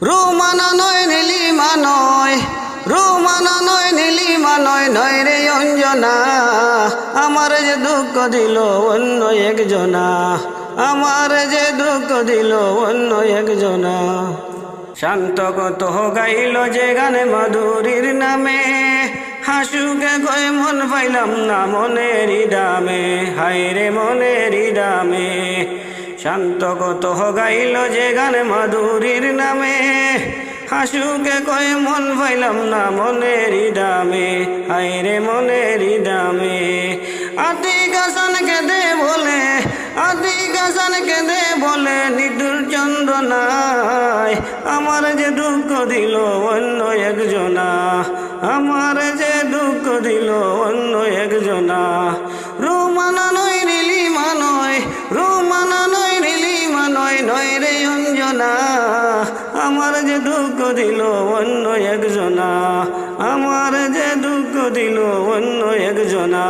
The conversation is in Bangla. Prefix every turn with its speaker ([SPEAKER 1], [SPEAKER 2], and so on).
[SPEAKER 1] রুমানা নয় নীলিমা নয়, রুমানা নয় নীলিমা নয়, নয় রে অঞ্জনা। আমার যে দুঃখ দিল অন্য একজনা, আমার যে দুঃখ দিল অন্য একজনা। শান্ত কত গাইল যে গানে মাধুরীর নামে, হাসুকে কয়ে মন পাইলাম না মনের দামে, হায় রে মনের দামে। শান্ত কত গাইল যে গানে মাধুরীর নামে, হাসুকে কয়ে মন পাইলাম না মনের দামে, হায় রে মনের দামে। আতিক হাসান কেঁদে বলে, আতিক হাসান কেঁদে বলে নিদুর চন্দনায়, আমার যে দুঃখ দিল অন্য একজনা, আমার যে দুঃখ দিল অন্য একজনা। রুমানা নয় নীলিমা নয়, রুমানা নয় নীলিমা নয়, নয় রে অঞ্জনা। আমার যে দুঃখ দিল অন্য একজনা, আমার যে দুঃখ দিল অন্য একজনা।